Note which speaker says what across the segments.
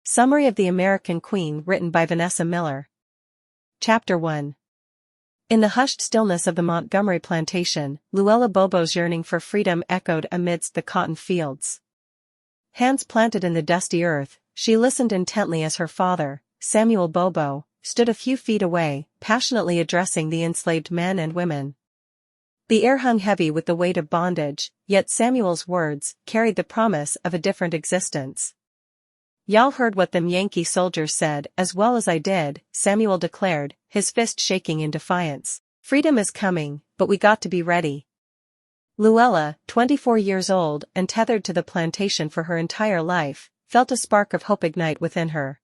Speaker 1: Summary of the American Queen written by Vanessa Miller. Chapter 1. In the hushed stillness of the Montgomery plantation, Luella Bobo's yearning for freedom echoed amidst the cotton fields. Hands planted in the dusty earth, she listened intently as her father, Samuel Bobo, stood a few feet away, passionately addressing the enslaved men and women. The air hung heavy with the weight of bondage, yet Samuel's words carried the promise of a different existence. "Y'all heard what them Yankee soldiers said as well as I did," Samuel declared, his fist shaking in defiance. "Freedom is coming, but we got to be ready." Luella, 24 years old and tethered to the plantation for her entire life, felt a spark of hope ignite within her.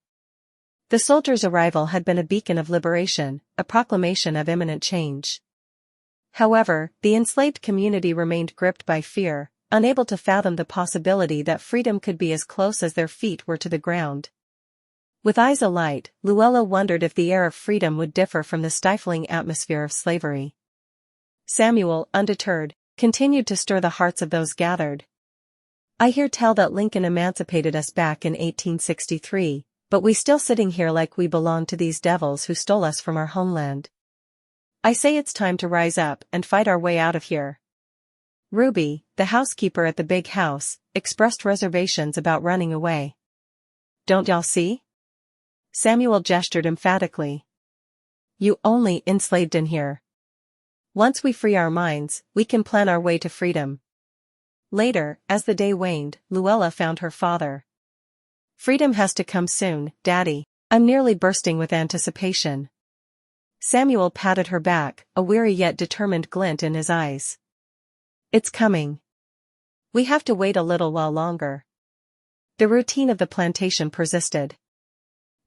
Speaker 1: The soldiers' arrival had been a beacon of liberation, a proclamation of imminent change. However, the enslaved community remained gripped by fear, unable to fathom the possibility that freedom could be as close as their feet were to the ground. With eyes alight, Luella wondered if the air of freedom would differ from the stifling atmosphere of slavery. Samuel, undeterred, continued to stir the hearts of those gathered. "I hear tell that Lincoln emancipated us back in 1863, but we still sitting here like we belong to these devils who stole us from our homeland. I say it's time to rise up and fight our way out of here." Ruby, the housekeeper at the big house, expressed reservations about running away. "Don't y'all see?" Samuel gestured emphatically. "You only enslaved in here. Once we free our minds, we can plan our way to freedom." Later, as the day waned, Luella found her father. "Freedom has to come soon, Daddy. I'm nearly bursting with anticipation." Samuel patted her back, a weary yet determined glint in his eyes. "It's coming. We have to wait a little while longer." The routine of the plantation persisted.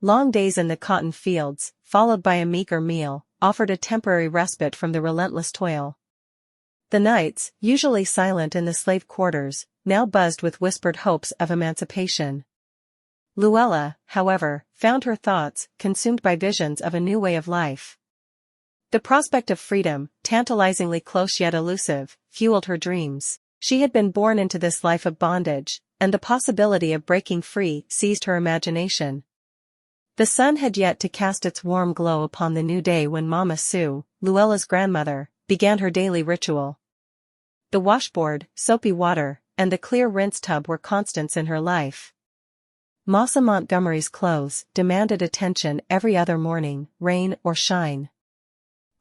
Speaker 1: Long days in the cotton fields, followed by a meager meal, offered a temporary respite from the relentless toil. The nights, usually silent in the slave quarters, now buzzed with whispered hopes of emancipation. Luella, however, found her thoughts consumed by visions of a new way of life. The prospect of freedom, tantalizingly close yet elusive, fueled her dreams. She had been born into this life of bondage, and the possibility of breaking free seized her imagination. The sun had yet to cast its warm glow upon the new day when Mama Sue, Luella's grandmother, began her daily ritual. The washboard, soapy water, and the clear rinse tub were constants in her life. Massa Montgomery's clothes demanded attention every other morning, rain or shine.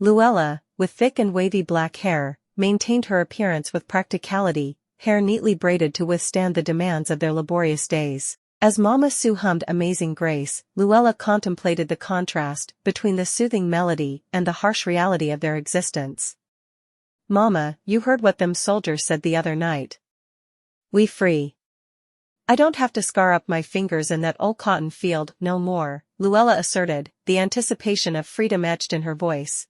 Speaker 1: Luella, with thick and wavy black hair, maintained her appearance with practicality, hair neatly braided to withstand the demands of their laborious days. As Mama Sue hummed Amazing Grace, Luella contemplated the contrast between the soothing melody and the harsh reality of their existence. "Mama, you heard what them soldiers said the other night. We free. I don't have to scar up my fingers in that old cotton field no more," Luella asserted, the anticipation of freedom etched in her voice.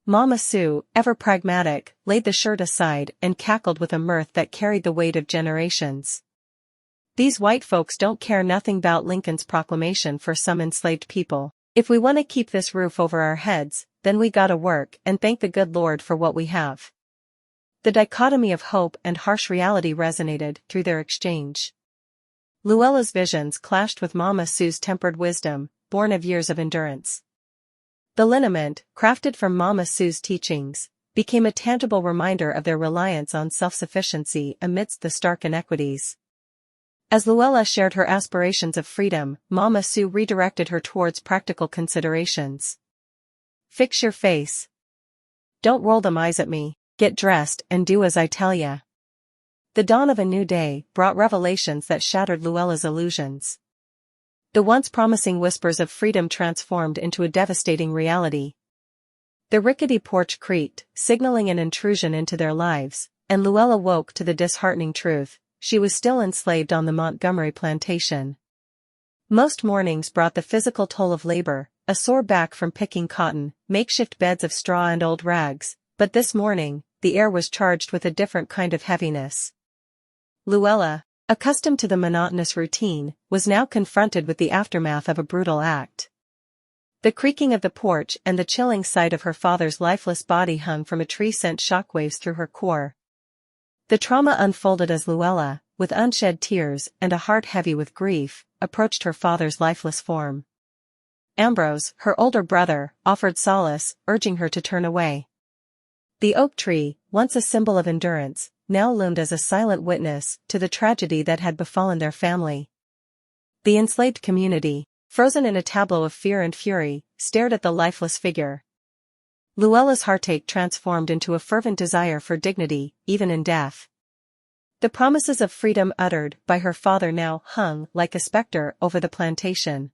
Speaker 1: Mama Sue, ever pragmatic, laid the shirt aside and cackled with a mirth that carried the weight of generations. "These white folks don't care nothing 'bout Lincoln's proclamation for some enslaved people. If we want to keep this roof over our heads, then we gotta work and thank the good Lord for what we have." The dichotomy of hope and harsh reality resonated through their exchange. Luella's visions clashed with Mama Sue's tempered wisdom, born of years of endurance. The lineament, crafted from Mama Sue's teachings, became a tangible reminder of their reliance on self-sufficiency amidst the stark inequities. As Luella shared her aspirations of freedom, Mama Sue redirected her towards practical considerations. "Fix your face. Don't roll them eyes at me, get dressed and do as I tell ya." The dawn of a new day brought revelations that shattered Luella's illusions. The once promising whispers of freedom transformed into a devastating reality. The rickety porch creaked, signaling an intrusion into their lives, and Luella woke to the disheartening truth: she was still enslaved on the Montgomery plantation. Most mornings brought the physical toll of labor, a sore back from picking cotton, makeshift beds of straw and old rags, but this morning, the air was charged with a different kind of heaviness. Luella, accustomed to the monotonous routine, was now confronted with the aftermath of a brutal act. The creaking of the porch and the chilling sight of her father's lifeless body hung from a tree sent shockwaves through her core. The trauma unfolded as Luella, with unshed tears and a heart heavy with grief, approached her father's lifeless form. Ambrose, her older brother, offered solace, urging her to turn away. The oak tree, once a symbol of endurance, now loomed as a silent witness to the tragedy that had befallen their family. The enslaved community, frozen in a tableau of fear and fury, stared at the lifeless figure. Luella's heartache transformed into a fervent desire for dignity, even in death. The promises of freedom uttered by her father now hung like a specter over the plantation.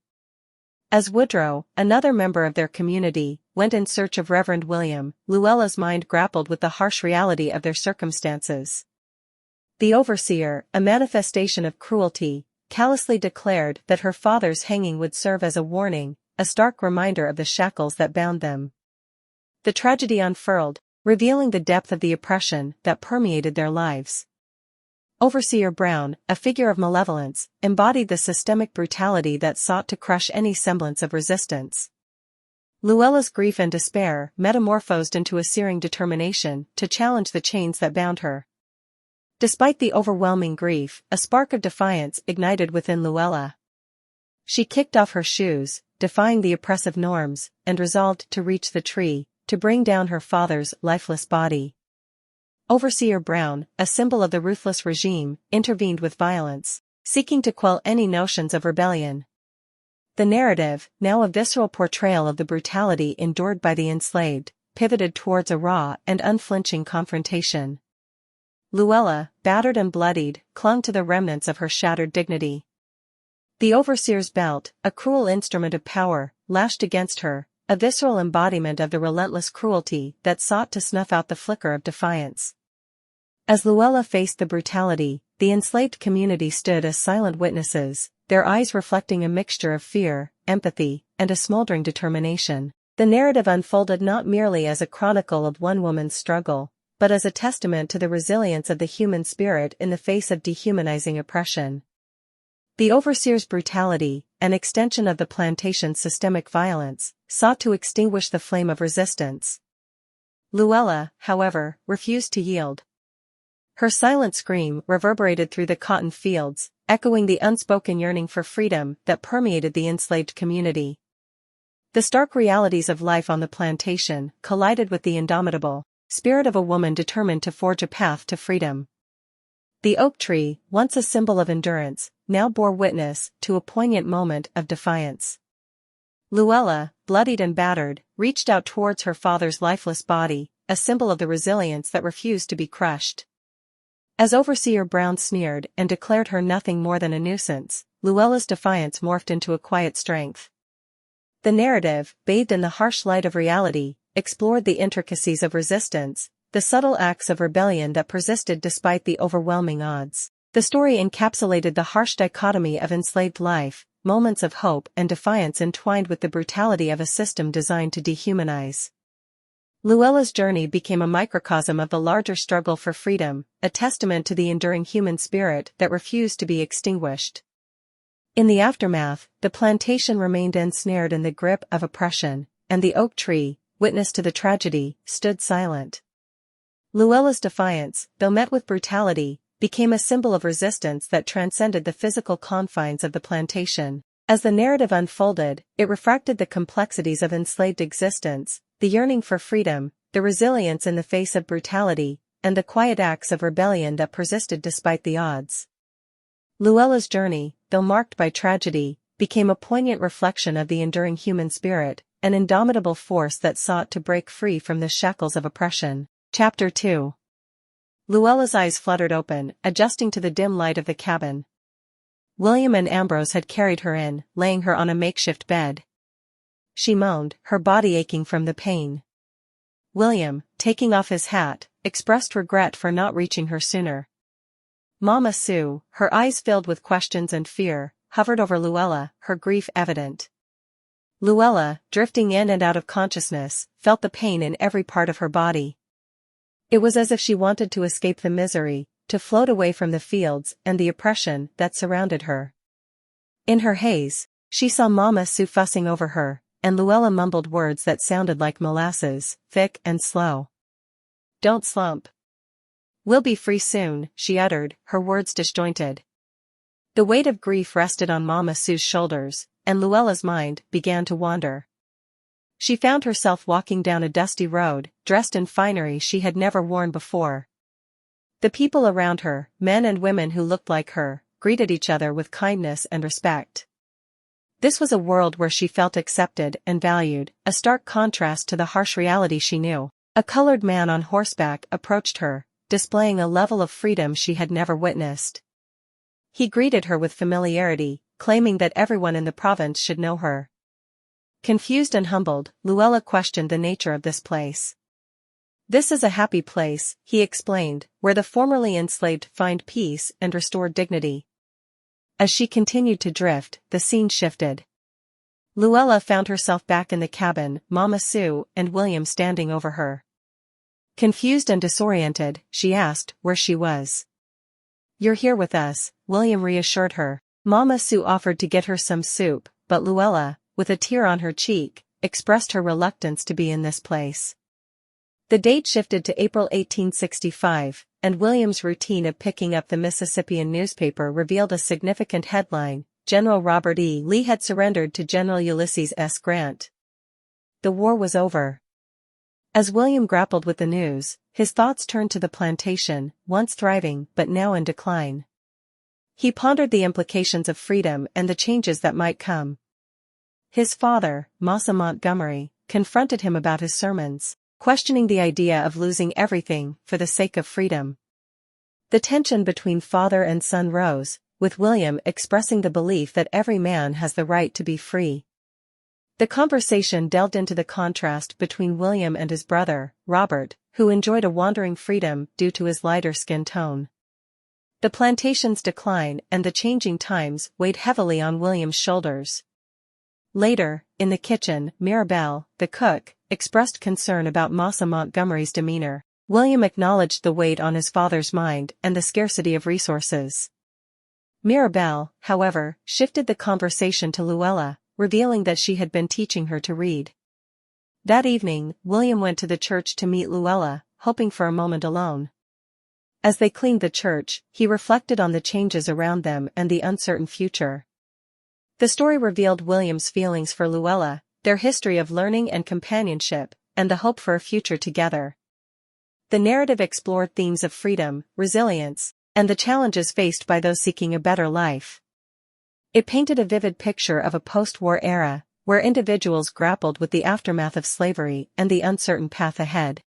Speaker 1: As Woodrow, another member of their community, went in search of Reverend William, Luella's mind grappled with the harsh reality of their circumstances. The overseer, a manifestation of cruelty, callously declared that her father's hanging would serve as a warning, a stark reminder of the shackles that bound them. The tragedy unfurled, revealing the depth of the oppression that permeated their lives. Overseer Brown, a figure of malevolence, embodied the systemic brutality that sought to crush any semblance of resistance. Luella's grief and despair metamorphosed into a searing determination to challenge the chains that bound her. Despite the overwhelming grief, a spark of defiance ignited within Luella. She kicked off her shoes, defying the oppressive norms, and resolved to reach the tree, to bring down her father's lifeless body. Overseer Brown, a symbol of the ruthless regime, intervened with violence, seeking to quell any notions of rebellion. The narrative, now a visceral portrayal of the brutality endured by the enslaved, pivoted towards a raw and unflinching confrontation. Luella, battered and bloodied, clung to the remnants of her shattered dignity. The overseer's belt, a cruel instrument of power, lashed against her, a visceral embodiment of the relentless cruelty that sought to snuff out the flicker of defiance. As Luella faced the brutality, the enslaved community stood as silent witnesses, their eyes reflecting a mixture of fear, empathy, and a smoldering determination. The narrative unfolded not merely as a chronicle of one woman's struggle, but as a testament to the resilience of the human spirit in the face of dehumanizing oppression. The overseer's brutality, an extension of the plantation's systemic violence, sought to extinguish the flame of resistance. Luella, however, refused to yield. Her silent scream reverberated through the cotton fields, echoing the unspoken yearning for freedom that permeated the enslaved community. The stark realities of life on the plantation collided with the indomitable spirit of a woman determined to forge a path to freedom. The oak tree, once a symbol of endurance, now bore witness to a poignant moment of defiance. Luella, bloodied and battered, reached out towards her father's lifeless body, a symbol of the resilience that refused to be crushed. As Overseer Brown sneered and declared her nothing more than a nuisance, Luella's defiance morphed into a quiet strength. The narrative, bathed in the harsh light of reality, explored the intricacies of resistance, the subtle acts of rebellion that persisted despite the overwhelming odds. The story encapsulated the harsh dichotomy of enslaved life, moments of hope and defiance entwined with the brutality of a system designed to dehumanize. Luella's journey became a microcosm of the larger struggle for freedom, a testament to the enduring human spirit that refused to be extinguished. In the aftermath, the plantation remained ensnared in the grip of oppression, and the oak tree, witness to the tragedy, stood silent. Luella's defiance, though met with brutality, became a symbol of resistance that transcended the physical confines of the plantation. As the narrative unfolded, it refracted the complexities of enslaved existence, the yearning for freedom, the resilience in the face of brutality, and the quiet acts of rebellion that persisted despite the odds. Luella's journey, though marked by tragedy, became a poignant reflection of the enduring human spirit, an indomitable force that sought to break free from the shackles of oppression. Chapter 2. Luella's eyes fluttered open, adjusting to the dim light of the cabin. William and Ambrose had carried her in, laying her on a makeshift bed. She moaned, her body aching from the pain. William, taking off his hat, expressed regret for not reaching her sooner. Mama Sue, her eyes filled with questions and fear, hovered over Luella, her grief evident. Luella, drifting in and out of consciousness, felt the pain in every part of her body. It was as if she wanted to escape the misery, to float away from the fields and the oppression that surrounded her. In her haze, she saw Mama Sue fussing over her, and Luella mumbled words that sounded like molasses, thick and slow. "Don't slump. We'll be free soon," she uttered, her words disjointed. The weight of grief rested on Mama Sue's shoulders, and Luella's mind began to wander. She found herself walking down a dusty road, dressed in finery she had never worn before. The people around her, men and women who looked like her, greeted each other with kindness and respect. This was a world where she felt accepted and valued, a stark contrast to the harsh reality she knew. A colored man on horseback approached her, displaying a level of freedom she had never witnessed. He greeted her with familiarity, claiming that everyone in the province should know her. Confused and humbled, Luella questioned the nature of this place. "This is a happy place," he explained, "where the formerly enslaved find peace and restore dignity." As she continued to drift, the scene shifted. Luella found herself back in the cabin, Mama Sue and William standing over her. Confused and disoriented, she asked where she was. "You're here with us," William reassured her. Mama Sue offered to get her some soup, but Luella, with a tear on her cheek, expressed her reluctance to be in this place. The date shifted to April 1865, and William's routine of picking up the Mississippian newspaper revealed a significant headline: General Robert E. Lee had surrendered to General Ulysses S. Grant. The war was over. As William grappled with the news, his thoughts turned to the plantation, once thriving but now in decline. He pondered the implications of freedom and the changes that might come. His father, Massa Montgomery, confronted him about his sermons, questioning the idea of losing everything for the sake of freedom. The tension between father and son rose, with William expressing the belief that every man has the right to be free. The conversation delved into the contrast between William and his brother, Robert, who enjoyed a wandering freedom due to his lighter skin tone. The plantation's decline and the changing times weighed heavily on William's shoulders. Later, in the kitchen, Mirabelle, the cook, expressed concern about Massa Montgomery's demeanor. William acknowledged the weight on his father's mind and the scarcity of resources. Mirabelle, however, shifted the conversation to Luella, revealing that she had been teaching her to read. That evening, William went to the church to meet Luella, hoping for a moment alone. As they cleaned the church, he reflected on the changes around them and the uncertain future. The story revealed William's feelings for Luella, their history of learning and companionship, and the hope for a future together. The narrative explored themes of freedom, resilience, and the challenges faced by those seeking a better life. It painted a vivid picture of a post-war era, where individuals grappled with the aftermath of slavery and the uncertain path ahead.